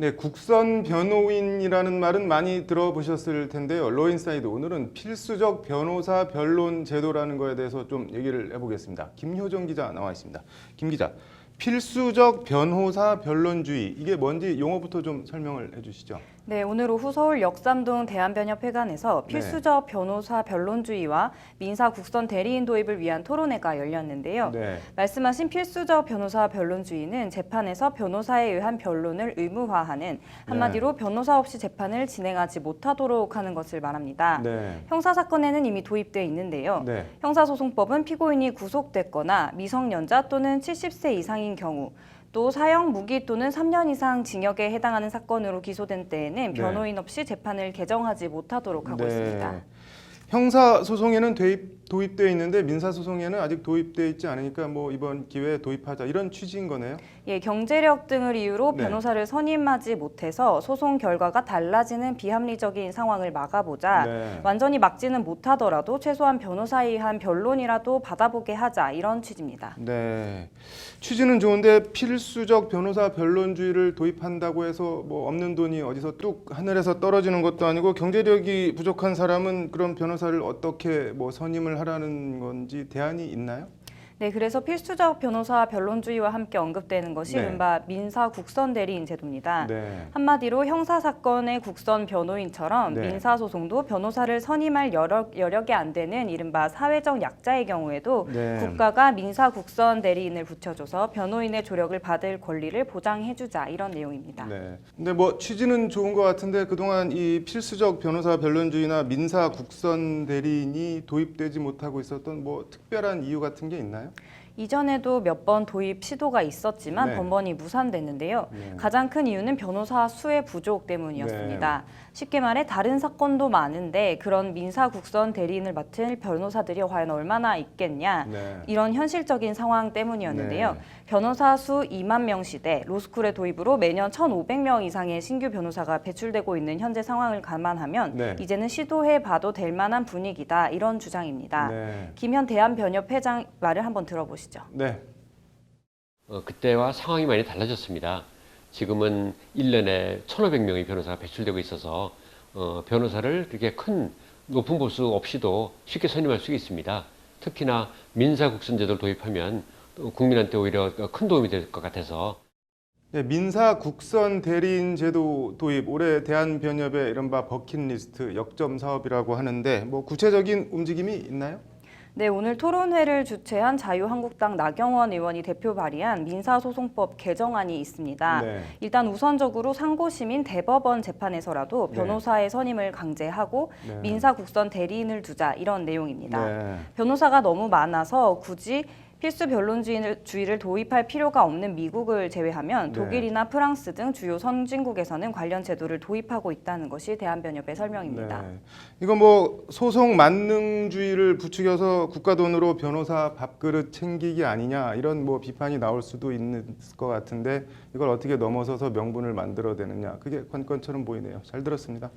네, 국선 변호인이라는 말은 많이 들어보셨을 텐데요. 로인사이드 오늘은 필수적 변호사 변론 제도라는 거에 대해서 좀 얘기를 해보겠습니다. 김효정 기자 나와 있습니다. 김 기자, 필수적 변호사 변론주의 이게 뭔지 용어부터 좀 설명을 해주시죠. 네, 오늘 오후 서울 역삼동 대한변협회관에서 네. 필수적 변호사 변론주의와 민사 국선 대리인 도입을 위한 토론회가 열렸는데요. 네. 말씀하신 필수적 변호사 변론주의는 재판에서 변호사에 의한 변론을 의무화하는 한마디로 변호사 없이 재판을 진행하지 못하도록 하는 것을 말합니다. 네. 형사사건에는 이미 도입되어 있는데요. 네. 형사소송법은 피고인이 구속됐거나 미성년자 또는 70세 이상인 경우 또 사형, 무기 또는 3년 이상 징역에 해당하는 사건으로 기소된 때에는 변호인 없이 재판을 개정하지 못하도록 하고 있습니다. 형사 소송에는 도입되어 있는데 민사 소송에는 아직 도입되어 있지 않으니까 뭐 이번 기회에 도입하자 이런 취지인 거네요. 예, 경제력 등을 이유로 네. 변호사를 선임하지 못해서 소송 결과가 달라지는 비합리적인 상황을 막아보자. 네. 완전히 막지는 못하더라도 최소한 변호사에 의한 변론이라도 받아보게 하자 이런 취지입니다. 네. 취지는 좋은데 필수적 변호사 변론주의를 도입한다고 해서 뭐 없는 돈이 어디서 뚝 하늘에서 떨어지는 것도 아니고 경제력이 부족한 사람은 그런 변호사를 어떻게 뭐 선임을 하라는 건지 대안이 있나요? 네, 그래서 필수적 변호사 변론주의와 함께 언급되는 것이 네. 이른바 민사 국선 대리인 제도입니다. 네. 한마디로 형사 사건의 국선 변호인처럼 네. 민사 소송도 변호사를 선임할 여력이 안 되는 이른바 사회적 약자의 경우에도 네. 국가가 민사 국선 대리인을 붙여줘서 변호인의 조력을 받을 권리를 보장해주자 이런 내용입니다. 네. 근데 뭐 취지는 좋은 것 같은데 그동안 이 필수적 변호사 변론주의나 민사 국선 대리인이 도입되지 못하고 있었던 뭐 특별한 이유 같은 게 있나요? 이전에도 몇 번 도입 시도가 있었지만 네. 번번이 무산됐는데요. 네. 가장 큰 이유는 변호사 수의 부족 때문이었습니다. 쉽게 말해 다른 사건도 많은데 그런 민사 국선 대리인을 맡을 변호사들이 과연 얼마나 있겠냐 네. 이런 현실적인 상황 때문이었는데요. 네. 변호사 수 2만 명 시대 로스쿨의 도입으로 매년 1,500명 이상의 신규 변호사가 배출되고 있는 현재 상황을 감안하면 네. 이제는 시도해봐도 될 만한 분위기다 이런 주장입니다. 네. 김현 대한변협 회장 말을 한번 들어보시죠. 네. 그때와 상황이 많이 달라졌습니다. 지금은 1년에 1,500명의 변호사가 배출되고 있어서 변호사를 그렇게 큰 높은 보수 없이도 쉽게 선임할 수 있습니다. 특히나 민사국선제도를 도입하면 국민한테 오히려 큰 도움이 될 것 같아서 네, 민사 국선 대리인 제도 도입 올해 대한변협의 이른바 버킷리스트 역점 사업이라고 하는데 뭐 구체적인 움직임이 있나요? 네, 오늘 토론회를 주최한 자유한국당 나경원 의원이 대표 발의한 민사소송법 개정안이 있습니다. 네. 일단 우선적으로 상고심인 대법원 재판에서라도 네. 변호사의 선임을 강제하고 네. 민사국선 대리인을 두자 이런 내용입니다. 네. 변호사가 너무 많아서 굳이 필수 변론주의를 도입할 필요가 없는 미국을 제외하면 네. 독일이나 프랑스 등 주요 선진국에서는 관련 제도를 도입하고 있다는 것이 대한변협의 설명입니다. 네. 이거 뭐 소송 만능주의를 부추겨서 국가 돈으로 변호사 밥그릇 챙기기 아니냐 이런 뭐 비판이 나올 수도 있는 것 같은데 이걸 어떻게 넘어서서 명분을 만들어내느냐 그게 관건처럼 보이네요. 잘 들었습니다.